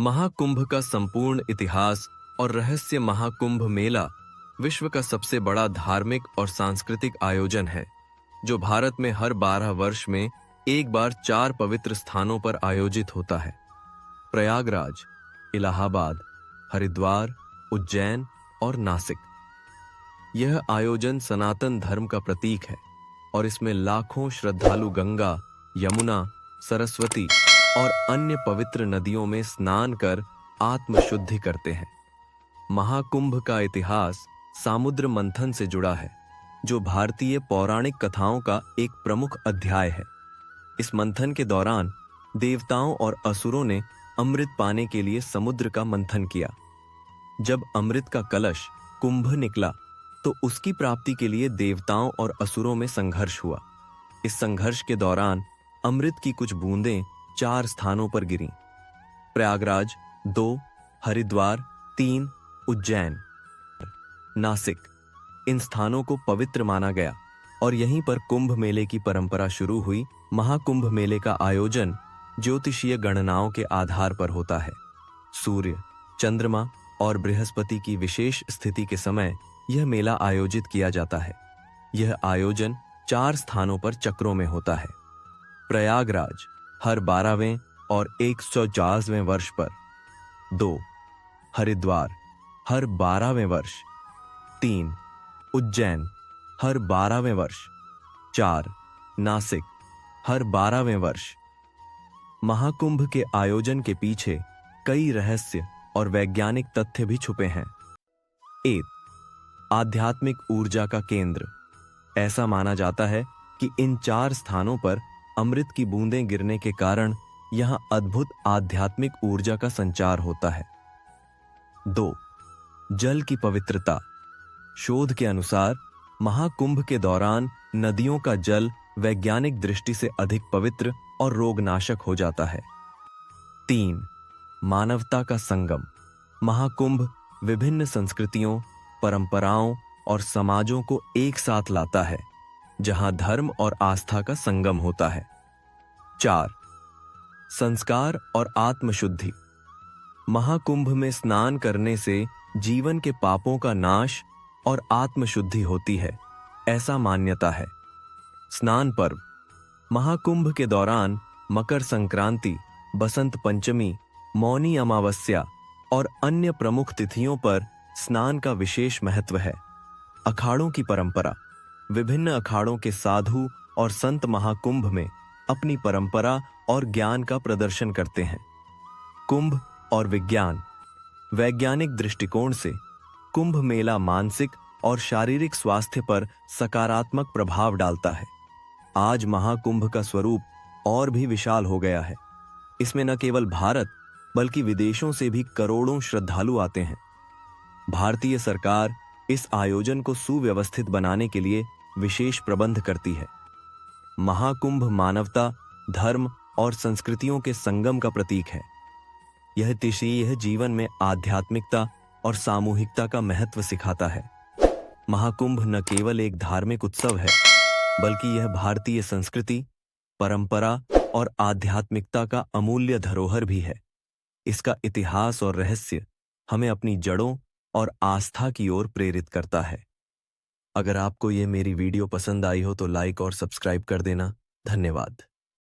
महाकुंभ का संपूर्ण इतिहास और रहस्य। महाकुंभ मेला विश्व का सबसे बड़ा धार्मिक और सांस्कृतिक आयोजन है, जो भारत में हर 12 वर्ष में एक बार 4 पवित्र स्थानों पर आयोजित होता है। प्रयागराज, इलाहाबाद, हरिद्वार, उज्जैन और नासिक। यह आयोजन सनातन धर्म का प्रतीक है और इसमें लाखों श्रद्धालु गंगा, यमुना, सरस्वती और अन्य पवित्र नदियों में स्नान कर आत्मशुद्धि करते हैं। महाकुंभ का इतिहास समुद्र मंथन से जुड़ा है, जो भारतीय पौराणिक कथाओं का एक प्रमुख अध्याय है। इस मंथन के दौरान देवताओं और असुरों ने अमृत पाने के लिए समुद्र का मंथन किया। जब अमृत का कलश कुंभ निकला तो उसकी प्राप्ति के लिए देवताओं और असुरों में संघर्ष हुआ। इस संघर्ष के दौरान अमृत की कुछ बूंदें 4 स्थानों पर गिरीं। प्रयागराज 2, हरिद्वार 3, उज्जैन, नासिक। इन स्थानों को पवित्र माना गया और यहीं पर कुंभ मेले की परंपरा शुरू हुई। महाकुंभ मेले का आयोजन ज्योतिषीय गणनाओं के आधार पर होता है। सूर्य, चंद्रमा और बृहस्पति की विशेष स्थिति के समय यह मेला आयोजित किया जाता है। यह आयोजन 4 स्थानों पर चक्रों में होता है। प्रयागराज हर 12वें और 150वें वर्ष पर, 2 हरिद्वार हर 12वें वर्ष, 3 उज्जैन हर 12वें वर्ष, 4 नासिक हर 12वें वर्ष। महाकुंभ के आयोजन के पीछे कई रहस्य और वैज्ञानिक तथ्य भी छुपे हैं। 1. आध्यात्मिक ऊर्जा का केंद्र। ऐसा माना जाता है कि इन 4 स्थानों पर अमृत की बूंदें गिरने के कारण यहां अद्भुत आध्यात्मिक ऊर्जा का संचार होता है। 2. जल की पवित्रता। शोध के अनुसार महाकुंभ के दौरान नदियों का जल वैज्ञानिक दृष्टि से अधिक पवित्र और रोगनाशक हो जाता है। 3. मानवता का संगम। महाकुंभ विभिन्न संस्कृतियों, परंपराओं और समाजों को एक साथ लाता है, जहां धर्म और आस्था का संगम होता है। 4. संस्कार और आत्मशुद्धि। महाकुंभ में स्नान करने से जीवन के पापों का नाश और आत्मशुद्धि होती है, ऐसा मान्यता है। स्नान पर्व। महाकुंभ के दौरान मकर संक्रांति, बसंत पंचमी, मौनी अमावस्या और अन्य प्रमुख तिथियों पर स्नान का विशेष महत्व है। अखाड़ों की परंपरा। विभिन्न अखाड़ों के साधु और संत महाकुंभ में अपनी परंपरा और ज्ञान का प्रदर्शन करते हैं। कुंभ और विज्ञान। वैज्ञानिक दृष्टिकोण से कुंभ मेला मानसिक और शारीरिक स्वास्थ्य पर सकारात्मक प्रभाव डालता है। आज महाकुंभ का स्वरूप और भी विशाल हो गया है। इसमें न केवल भारत बल्कि विदेशों से भी करोड़ों श्रद्धालु आते हैं। भारतीय सरकार इस आयोजन को सुव्यवस्थित बनाने के लिए विशेष प्रबंध करती है। महाकुंभ मानवता, धर्म और संस्कृतियों के संगम का प्रतीक है। यह जीवन में आध्यात्मिकता और सामूहिकता का महत्व सिखाता है। महाकुंभ न केवल एक धार्मिक उत्सव है, बल्कि यह भारतीय संस्कृति, परंपरा और आध्यात्मिकता का अमूल्य धरोहर भी है। इसका इतिहास और रहस्य हमें अपनी जड़ों और आस्था की ओर प्रेरित करता है। अगर आपको ये मेरी वीडियो पसंद आई हो तो लाइक और सब्सक्राइब कर देना। धन्यवाद।